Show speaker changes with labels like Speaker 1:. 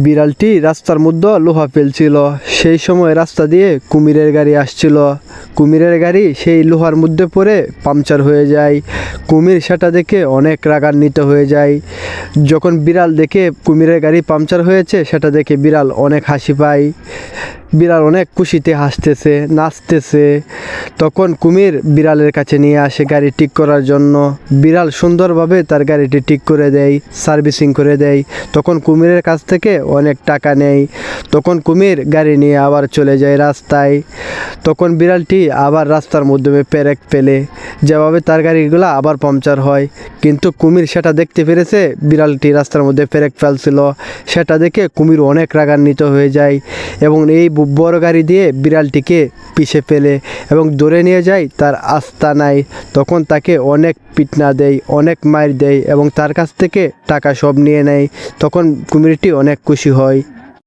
Speaker 1: বিড়ালটি রাস্তার মধ্যে লোহা ফেলছিল। সেই সময় রাস্তা দিয়ে কুমিরের গাড়ি আসছিল। কুমিরের গাড়ি সেই লোহার মধ্যে পড়ে পাংচার হয়ে যায়। কুমির সেটা দেখে অনেক রাগান্বিত হয়ে যায়। যখন বিড়াল দেখে কুমিরের গাড়ি পাংচার হয়েছে সেটা দেখে বিড়াল অনেক হাসি পায়। বিড়াল অনেক খুশিতে হাসতেছে, নাচতেছে। তখন কুমির বিড়ালের কাছে নিয়ে আসে গাড়ি ঠিক করার জন্য। বিড়াল সুন্দরভাবে তার গাড়িটি ঠিক করে দেয়, সার্ভিসিং করে দেয়। তখন কুমিরের কাছ থেকে অনেক টাকা নেয়। তখন কুমির গাড়ি নিয়ে আবার চলে যায় রাস্তায়। তখন বিড়ালটি আবার রাস্তার মাধ্যমে পেরেক ফেলে, যেভাবে তার গাড়িগুলো আবার পাংচার হয়। কিন্তু কুমির সেটা দেখতে পেরেছে বিড়ালটি রাস্তার মধ্যে পেরেক ফেলছিল। সেটা দেখে কুমির অনেক রাগান্বিত হয়ে যায় এবং এই বড় গাড়ি দিয়ে বিড়ালটিকে পিষে ফেলে এবং ধরে নিয়ে যায় তার আস্তানায়। তখন তাকে অনেক পিটনা দেয়, অনেক মার দেয় এবং তার কাছ থেকে টাকা সব নিয়ে নেয়। তখন কুমিরটি অনেক খুশি হয়।